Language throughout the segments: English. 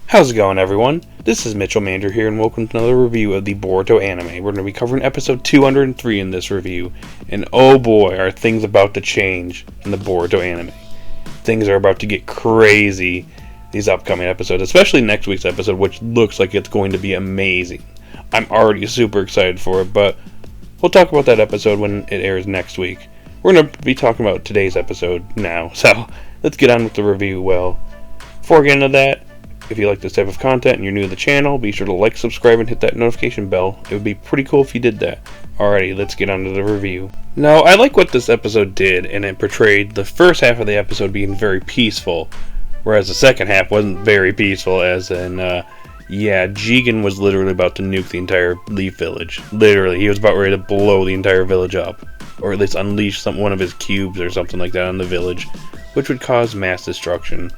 How's it going, everyone? This is Mitchell Mander here, and welcome to another review of the Boruto anime. We're going to be covering episode 203 in this review, and oh boy, are things about to change in the Boruto anime. Things are about to get crazy these upcoming episodes, especially next week's episode, which looks like it's going to be amazing. I'm already super excited for it, but we'll talk about that episode when it airs next week. We're going to be talking about today's episode now, so let's get on with the review. Well, before we get into that, if you like this type of content and you're new to the channel, be sure to like, subscribe, and hit that notification bell. It would be pretty cool if you did that. Alrighty, let's get on to the review. Now, I like what this episode did, and it portrayed the first half of the episode being very peaceful, whereas the second half wasn't very peaceful, as in, Jigen was literally about to nuke the entire Leaf Village. Literally, he was about ready to blow the entire village up, or at least unleash one of his cubes or something like that on the village, which would cause mass destruction.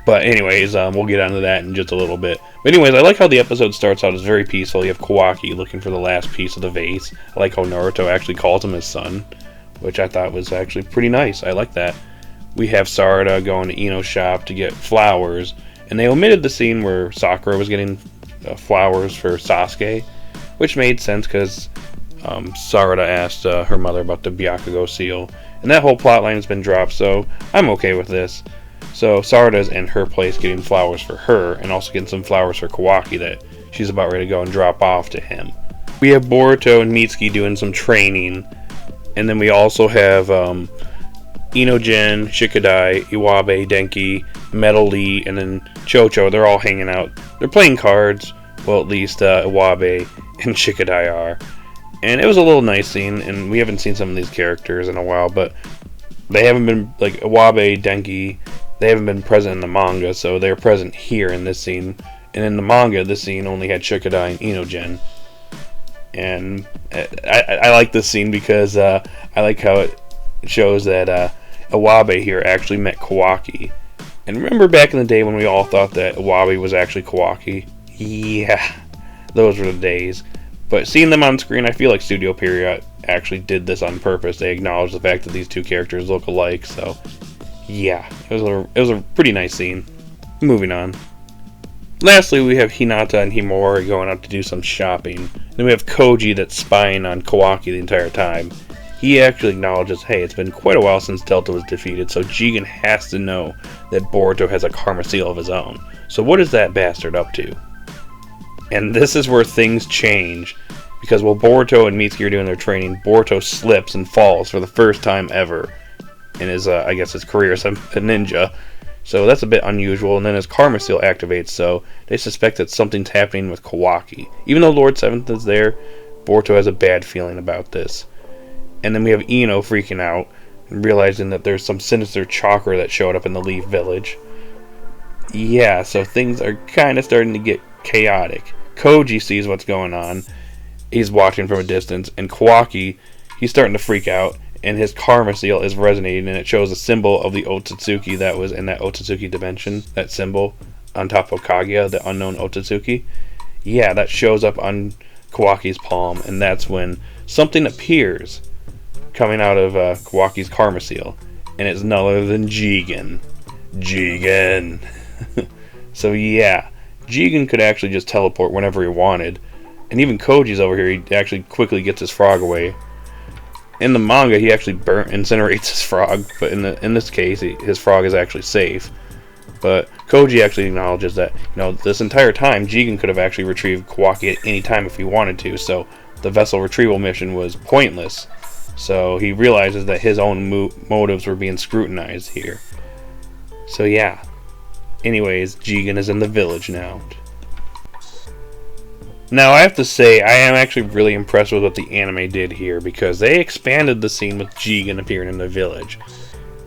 But anyways, we'll get onto that in just a little bit. But anyways, I like how the episode starts out as very peaceful. You have Kawaki looking for the last piece of the vase. I like how Naruto actually calls him his son, which I thought was actually pretty nice. I like that. We have Sarada going to Ino's shop to get flowers, and they omitted the scene where Sakura was getting flowers for Sasuke, which made sense because Sarada asked her mother about the Byakugo seal, and that whole plotline has been dropped, so I'm okay with this. So Sarada's in her place getting flowers for her, and also getting some flowers for Kawaki that she's about ready to go and drop off to him. We have Boruto and Mitsuki doing some training, and then we also have Inogen, Shikadai, Iwabe, Denki, Metal Lee, and then Chocho. They're all hanging out. They're playing cards. Well, at least Iwabe and Shikadai are. And it was a little nice scene, and we haven't seen some of these characters in a while, but they haven't been, like Iwabe, Denki, they haven't been present in the manga, so they're present here in this scene. And in the manga, this scene only had Shikadai and Inogen. And I like this scene because I like how it shows that Iwabe here actually met Kawaki. And remember back in the day when we all thought that Iwabe was actually Kawaki? Yeah, those were the days. But seeing them on screen, I feel like Studio Period actually did this on purpose. They acknowledged the fact that these two characters look alike, so yeah, it was a pretty nice scene. Moving on. Lastly, we have Hinata and Himori going out to do some shopping. Then we have Koji that's spying on Kawaki the entire time. He actually acknowledges, hey, it's been quite a while since Delta was defeated, so Jigen has to know that Boruto has a karma seal of his own. So what is that bastard up to? And this is where things change, because while Boruto and Mitsuki are doing their training, Boruto slips and falls for the first time ever in his, I guess, his career as a ninja. So that's a bit unusual, and then his karma seal activates, so they suspect that something's happening with Kawaki. Even though Lord Seventh is there, Boruto has a bad feeling about this. And then we have Ino freaking out, and realizing that there's some sinister chakra that showed up in the Leaf Village. Yeah, so things are kind of starting to get chaotic. Koji sees what's going on. He's watching from a distance, and Kawaki, he's starting to freak out, and his karma seal is resonating, and it shows a symbol of the Otsutsuki that was in that Otsutsuki dimension, that symbol on top of Kaguya, the unknown Otsutsuki. Yeah, that shows up on Kawaki's palm, and that's when something appears coming out of Kawaki's karma seal, and it's none other than Jigen. Jigen. So yeah, Jigen could actually just teleport whenever he wanted, and even Koji's over here, he actually quickly gets his frog away. In the manga, he actually incinerates his frog, but in this case, his frog is actually safe. But Koji actually acknowledges that, this entire time, Jigen could have actually retrieved Kawaki at any time if he wanted to, so the vessel retrieval mission was pointless. So he realizes that his own motives were being scrutinized here. So yeah. Anyways, Jigen is in the village now. Now, I have to say, I am actually really impressed with what the anime did here, because they expanded the scene with Jigen appearing in the village.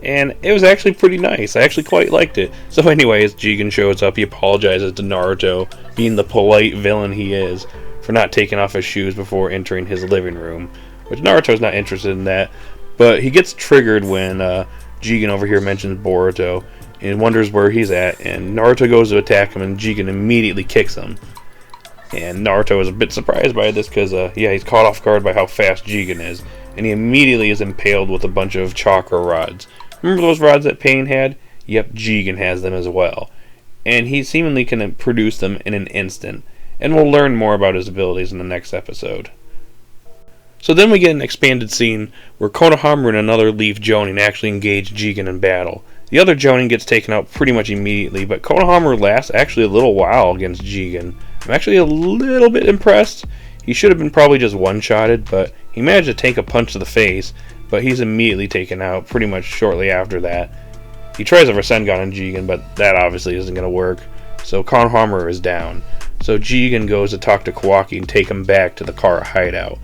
And it was actually pretty nice. I actually quite liked it. So anyways, Jigen shows up, he apologizes to Naruto, being the polite villain he is, for not taking off his shoes before entering his living room. Which Naruto's not interested in that, but he gets triggered when Jigen over here mentions Boruto, and wonders where he's at, and Naruto goes to attack him, and Jigen immediately kicks him. And Naruto is a bit surprised by this because, he's caught off guard by how fast Jigen is. And he immediately is impaled with a bunch of chakra rods. Remember those rods that Pain had? Yep, Jigen has them as well. and he seemingly can produce them in an instant. And we'll learn more about his abilities in the next episode. So then we get an expanded scene where Konoha and another Leaf Jonin actually engage Jigen in battle. The other Jonin gets taken out pretty much immediately, but Konoha lasts actually a little while against Jigen. I'm actually a little bit impressed. He should have been probably just one-shotted, but he managed to take a punch to the face, but he's immediately taken out pretty much shortly after that. He tries a Rasengan on Jigen, but that obviously isn't going to work, so Konoha is down. So Jigen goes to talk to Kawaki and take him back to the Kara hideout.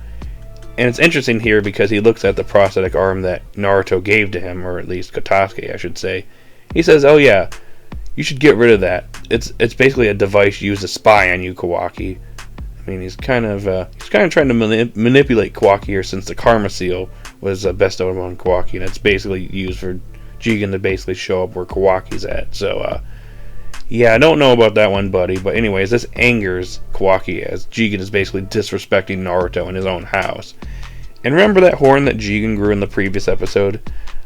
And it's interesting here because he looks at the prosthetic arm that Naruto gave to him, or at least Katasuke, I should say. He says, "Oh yeah, you should get rid of that. It's basically a device used to spy on you, Kawaki." I mean, he's kind of trying to manipulate Kawaki here, since the Karma Seal was bestowed on Kawaki, and it's basically used for Jigen to basically show up where Kawaki's at. So yeah, I don't know about that one, buddy. But anyways, this angers Kawaki as Jigen is basically disrespecting Naruto in his own house. And remember that horn that Jigen grew in the previous episode?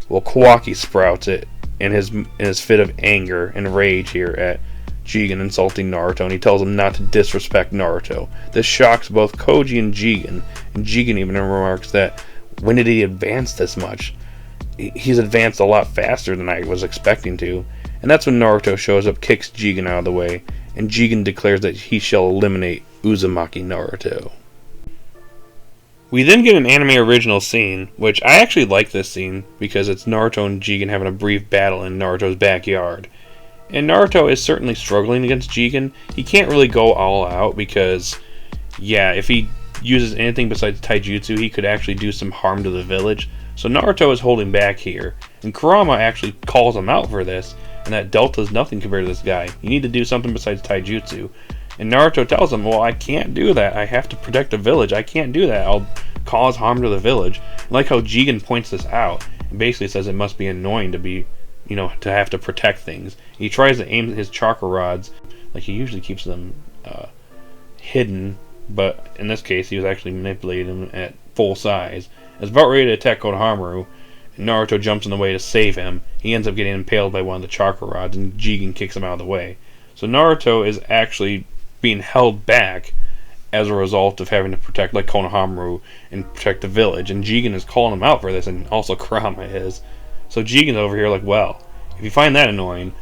Well, Kawaki sprouts it in his fit of anger and rage here at Jigen insulting Naruto, and he tells him not to disrespect Naruto. This shocks both Koji and Jigen even remarks that, when did he advance this much? He's advanced a lot faster than I was expecting to. And that's when Naruto shows up, kicks Jigen out of the way, and Jigen declares that he shall eliminate Uzumaki Naruto. We then get an anime original scene, which I actually like this scene because it's Naruto and Jigen having a brief battle in Naruto's backyard. And Naruto is certainly struggling against Jigen. He can't really go all out because, yeah, if he uses anything besides taijutsu, he could actually do some harm to the village. So Naruto is holding back here, and Kurama actually calls him out for this, and that Delta is nothing compared to this guy. You need to do something besides taijutsu. And Naruto tells him, well, I can't do that. I have to protect the village. I can't do that. I'll cause harm to the village. I like how Jigen points this out and basically says it must be annoying to be, to have to protect things. He tries to aim his chakra rods, like he usually keeps them hidden, but in this case he was actually manipulating them at full size. As about ready to attack Konohamaru, and Naruto jumps in the way to save him. He ends up getting impaled by one of the chakra rods, and Jigen kicks him out of the way. So Naruto is actually being held back as a result of having to protect like Konohamaru and protect the village, and Jigen is calling him out for this, and also Kurama is. So Jigen's over here like, well, if you find that annoying,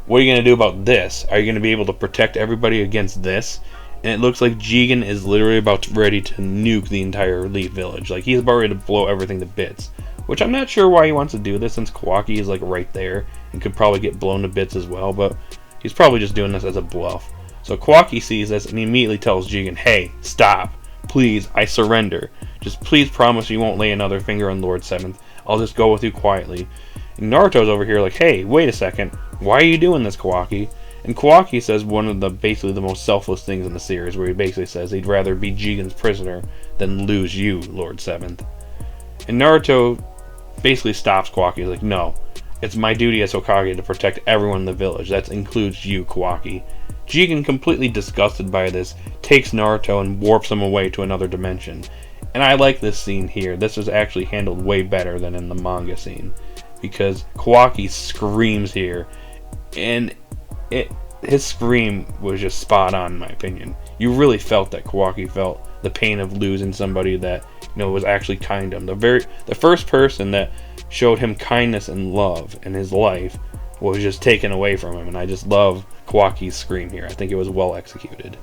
what are you going to do about this? Are you going to be able to protect everybody against this? And it looks like Jigen is literally about ready to nuke the entire Leaf Village. Like, he's about ready to blow everything to bits. Which I'm not sure why he wants to do this, since Kawaki is like right there and could probably get blown to bits as well, but he's probably just doing this as a bluff. So Kawaki sees this and he immediately tells Jigen, hey, stop. Please, I surrender. Just please promise you won't lay another finger on Lord Seventh. I'll just go with you quietly. And Naruto's over here like, hey, wait a second. Why are you doing this, Kawaki? And Kawaki says one of the basically the most selfless things in the series, where he basically says he'd rather be Jigen's prisoner than lose you, Lord Seventh. And Naruto basically stops Kawaki. He's like, no, it's my duty as Hokage to protect everyone in the village. That includes you, Kawaki. Jigen, completely disgusted by this, takes Naruto and warps him away to another dimension. And I like this scene here. This was actually handled way better than in the manga scene, because Kawaki screams here, and his scream was just spot on in my opinion. You really felt that Kawaki felt the pain of losing somebody that was actually kind to him. The first person that showed him kindness and love in his life was just taken away from him, and I just love Kawaki's scream here. I think it was well executed.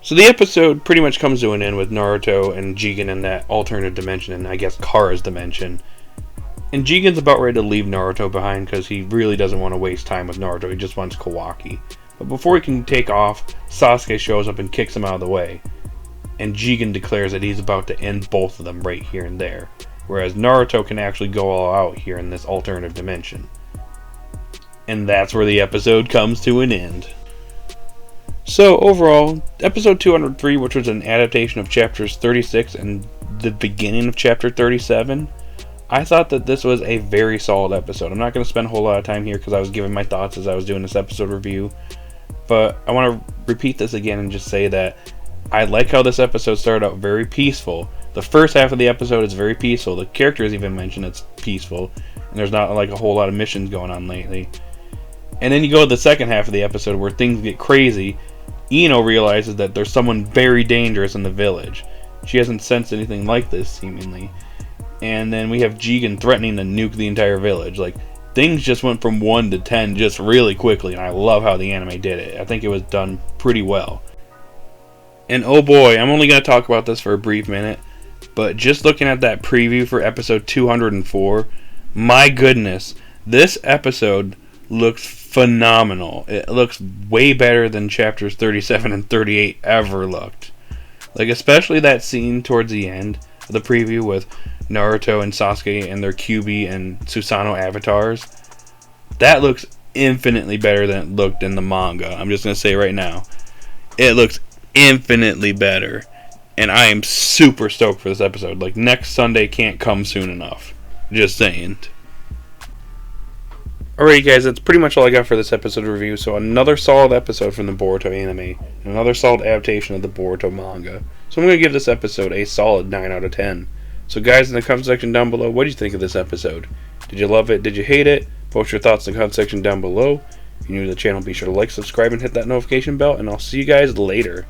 So the episode pretty much comes to an end with Naruto and Jigen in that alternate dimension, and I guess Kara's dimension. And Jigen's about ready to leave Naruto behind because he really doesn't want to waste time with Naruto. He just wants Kawaki. But before he can take off, Sasuke shows up and kicks him out of the way. And Jigen declares that he's about to end both of them right here and there, whereas Naruto can actually go all out here in this alternative dimension. And that's where the episode comes to an end. So overall, episode 203, which was an adaptation of chapters 36 and the beginning of chapter 37, I thought that this was a very solid episode. I'm not going to spend a whole lot of time here because I was giving my thoughts as I was doing this episode review, but I want to repeat this again and just say that I like how this episode started out very peaceful. The first half of the episode is very peaceful. The characters even mention it's peaceful, and there's not like a whole lot of missions going on lately. And then you go to the second half of the episode where things get crazy. Ino realizes that there's someone very dangerous in the village. She hasn't sensed anything like this, seemingly. And then we have Jigen threatening to nuke the entire village. Like, things just went from 1 to 10 just really quickly, and I love how the anime did it. I think it was done pretty well. And oh boy, I'm only going to talk about this for a brief minute, but just looking at that preview for episode 204, my goodness, this episode looks phenomenal. It looks way better than chapters 37 and 38 ever looked. Like, especially that scene towards the end of the preview with Naruto and Sasuke and their Kyuubi and Susanoo avatars. That looks infinitely better than it looked in the manga. I'm just going to say right now. It looks infinitely better. And I am super stoked for this episode. Like, next Sunday can't come soon enough. Just saying. Alright guys, that's pretty much all I got for this episode review. So another solid episode from the Boruto anime. And another solid adaptation of the Boruto manga. So I'm going to give this episode a solid 9 out of 10. So guys, in the comment section down below, what do you think of this episode? Did you love it? Did you hate it? Post your thoughts in the comment section down below. If you're new to the channel, be sure to like, subscribe, and hit that notification bell. And I'll see you guys later.